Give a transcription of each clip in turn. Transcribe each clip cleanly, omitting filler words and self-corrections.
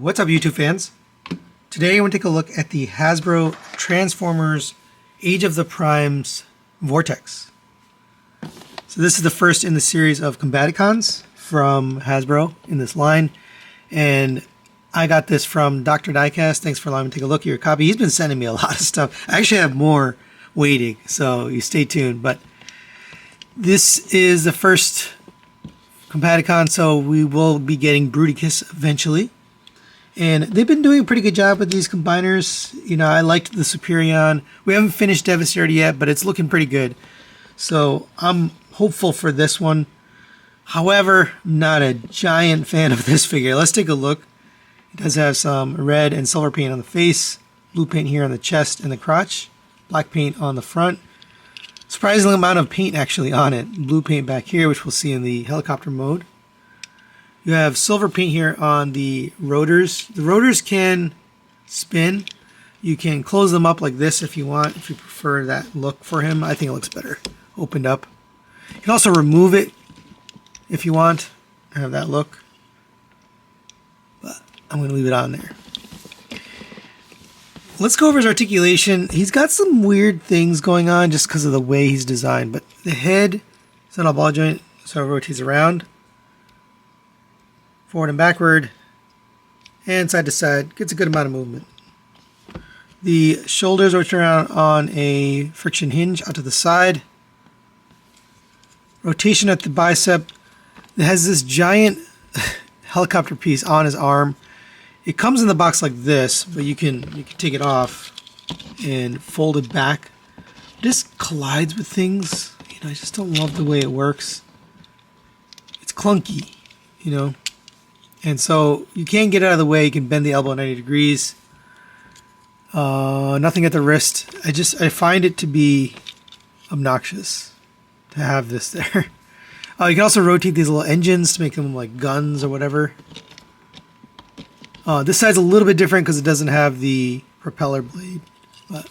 What's up, YouTube fans? Today I want to take a look at the Hasbro Transformers Age of the Primes Vortex. So this is the first in the series of Combaticons from Hasbro in this line, and I got this from Dr. Diecast. Thanks for allowing me to take a look at your copy. He's been sending me a lot of stuff. I actually have more waiting, so you stay tuned. But this is the first Combaticon, so we will be getting Bruticus eventually. And they've been doing a pretty good job with these combiners. You know, I liked the Superion. We haven't finished Devastator yet, but it's looking pretty good. So I'm hopeful for this one. However, I'm not a giant fan of this figure. Let's take a look. It does have some red and silver paint on the face, blue paint here on the chest and the crotch, black paint on the front. Surprising amount of paint actually on it. Blue paint back here, which we'll see in the helicopter mode. You have silver paint here on the rotors. The rotors can spin. You can close them up like this if you want, if you prefer that look for him. I think it looks better opened up. You can also remove it if you want, have that look. But I'm going to leave it on there. Let's go over his articulation. He's got some weird things going on just because of the way he's designed. But the head is on a ball joint, so it rotates around. Forward and backward. And side to side. Gets a good amount of movement. The shoulders rotate around on a friction hinge out to the side. Rotation at the bicep. It has this giant helicopter piece on his arm. It comes in the box like this, but you can take it off and fold it back. It just collides with things. You know, I just don't love the way it works. It's clunky, you know. And so you can get out of the way. You can bend the elbow 90 degrees. Nothing at the wrist. I find it to be obnoxious to have this there. You can also rotate these little engines to make them like guns or whatever. This side's a little bit different because it doesn't have the propeller blade. But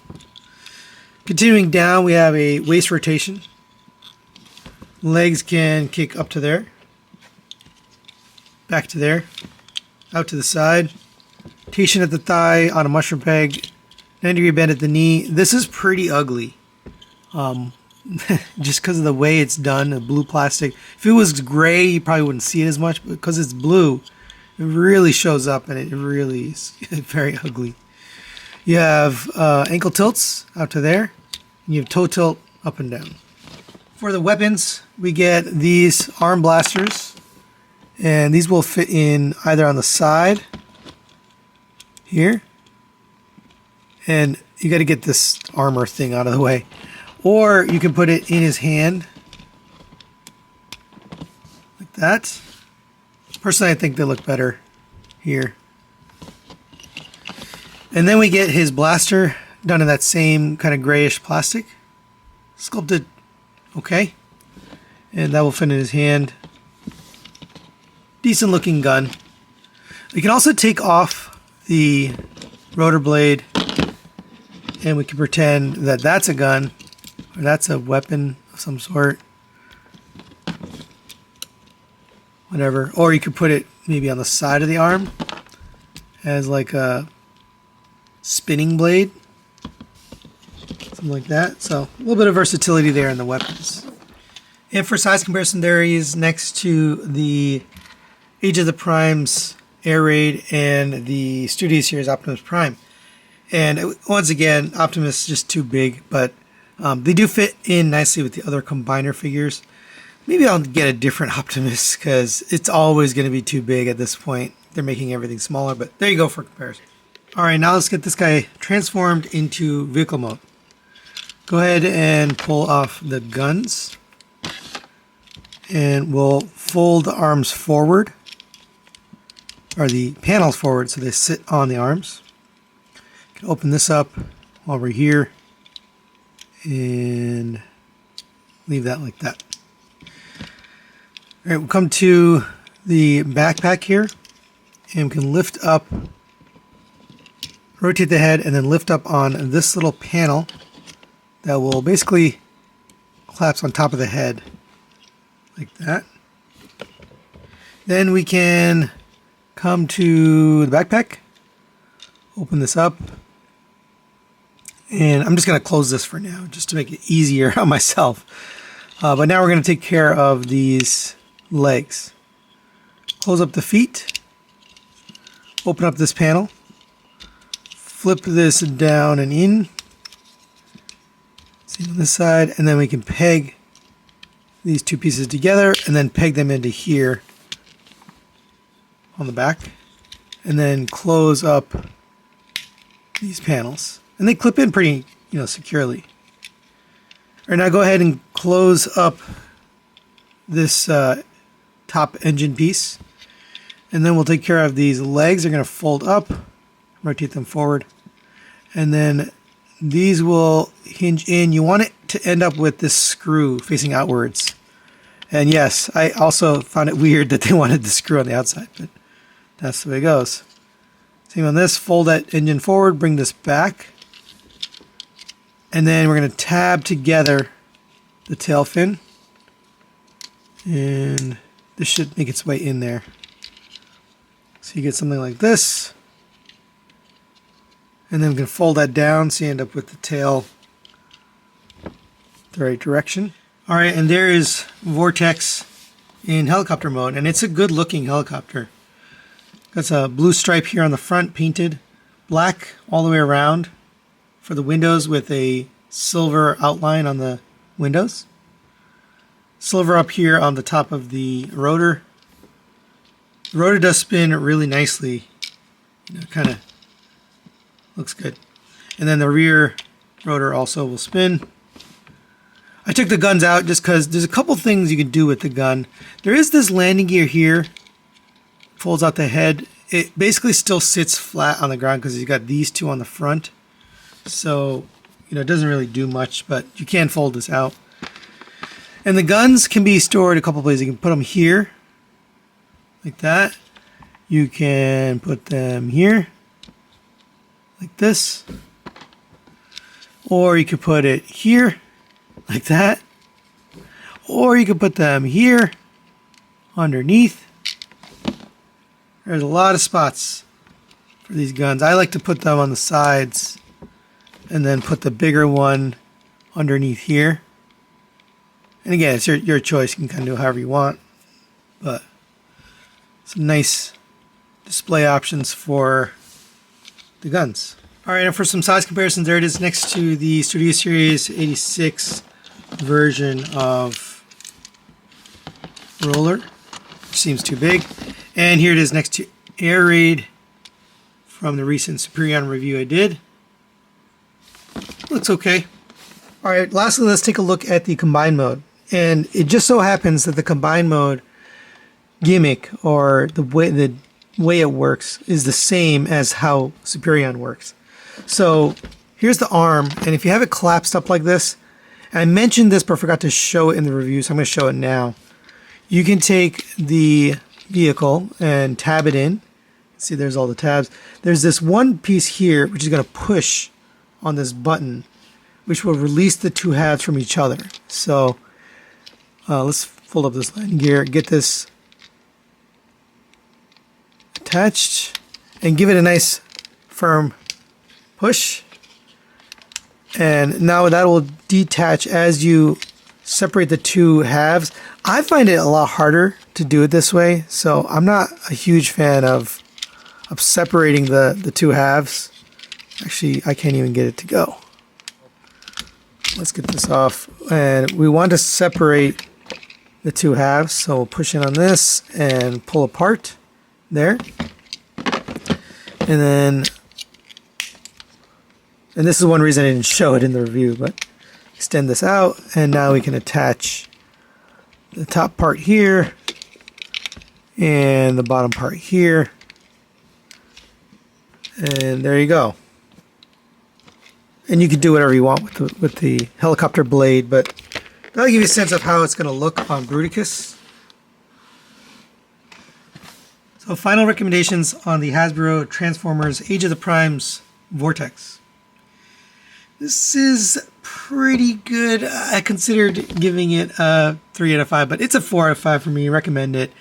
continuing down, we have a waist rotation. Legs can kick up to there, back to there, out to the side. Rotation at the thigh on a mushroom peg. 90-degree bend at the knee. This is pretty ugly. Just because of the way it's done, the blue plastic. If it was gray, you probably wouldn't see it as much, but because it's blue, it really shows up, and it really is very ugly. You have ankle tilts out to there, and you have toe tilt up and down. For the weapons, we get these arm blasters, and these will fit in either on the side here, and you got to get this armor thing out of the way, or you can put it in his hand like that. Personally, I think they look better here. And then we get his blaster done in that same kind of grayish plastic. Sculpted okay. And that will fit in his hand. Decent looking gun. We can also take off the rotor blade, and we can pretend that that's a gun, or that's a weapon of some sort. Whatever. Or you could put it maybe on the side of the arm as like a spinning blade. Something like that. So a little bit of versatility there in the weapons. And for size comparison, there he is next to the Age of the Primes Air Raid and the Studio Series Optimus Prime. And once again, Optimus is just too big, but they do fit in nicely with the other combiner figures. Maybe I'll get a different Optimus because it's always going to be too big at this point. They're making everything smaller, but there you go for comparison. Alright, now let's get this guy transformed into vehicle mode. Go ahead and pull off the guns. And we'll fold the arms forward, or the panels forward so they sit on the arms. You can open this up while we're here and leave that like that. Alright, we'll come to the backpack here, and we can lift up, rotate the head, and then lift up on this little panel that will basically collapse on top of the head, like that. Then we can come to the backpack, open this up, and I'm just going to close this for now just to make it easier on myself. But now we're going to take care of these legs. Close up the feet, open up this panel, flip this down and in, see on this side, and then we can peg these two pieces together and then peg them into here on the back, and then close up these panels, and they clip in pretty securely. All right, now go ahead and close up this top engine piece, and then we'll take care of these legs. They're going to fold up, rotate them forward, and then these will hinge in. You want it to end up with this screw facing outwards. And yes, I also found it weird that they wanted the screw on the outside, but that's the way it goes. Same on this, fold that engine forward, bring this back, and then we're going to tab together the tail fin, and this should make its way in there. So you get something like this, and then we can fold that down so you end up with the tail the right direction. All right, and there is Vortex in helicopter mode, and it's a good looking helicopter. Got a blue stripe here on the front, painted black all the way around for the windows with a silver outline on the windows. Silver up here on the top of the rotor. The rotor does spin really nicely. Kind of looks good. And then the rear rotor also will spin. I took the guns out just because there's a couple things you can do with the gun. There is this landing gear here. Folds out the head. It basically still sits flat on the ground because you got these two on the front. So, it doesn't really do much, but you can fold this out. And the guns can be stored a couple places. You can put them here, like that. You can put them here, like this. Or you could put it here, like that. Or you could put them here, underneath. There's a lot of spots for these guns. I like to put them on the sides and then put the bigger one underneath here. And again, it's your choice. You can kind of do it however you want. But some nice display options for the guns. All right, and for some size comparisons, there it is next to the Studio Series 86 version of roller, which seems too big. And here it is next to Air Raid from the recent Superion review I did. Looks okay. All right, lastly, let's take a look at the combined mode. And it just so happens that the combined mode gimmick, or the way it works, is the same as how Superion works. So here's the arm, and if you have it collapsed up like this, and I mentioned this but forgot to show it in the review, so I'm going to show it now. You can take the vehicle and tab it in. See, there's all the tabs. There's this one piece here which is going to push on this button, which will release the two halves from each other. So let's fold up this landing gear, get this attached, and give it a nice firm push. And now that will detach as you separate the two halves. I find it a lot harder to do it this way, so I'm not a huge fan of separating the two halves. Actually, I can't even get it to go. Let's get this off. And we want to separate the two halves, so we'll push in on this and pull apart there. And this is one reason I didn't show it in the review, but extend this out, and now we can attach the top part here and the bottom part here, and there you go. And you can do whatever you want with the helicopter blade, but that'll give you a sense of how it's going to look on Bruticus. So final recommendations on the Hasbro Transformers Age of the Primes Vortex. This is pretty good. I considered giving it a 3 out of 5, but it's a 4 out of 5 for me. I recommend it.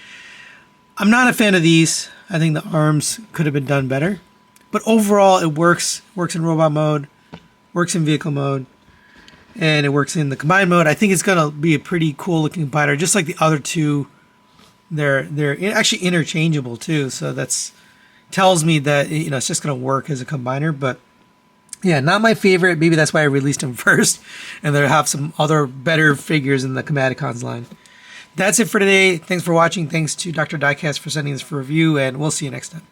I'm not a fan of these. I think the arms could have been done better. But overall, it works. Works in robot mode, works in vehicle mode, and it works in the combined mode. I think it's going to be a pretty cool looking combiner, just like the other two. They're actually interchangeable too, so that's tells me that it's just going to work as a combiner. But yeah, not my favorite. Maybe that's why I released them first, and they'll have some other better figures in the Combaticons line. That's it for today. Thanks for watching. Thanks to Dr. Diecast for sending this for review, and we'll see you next time.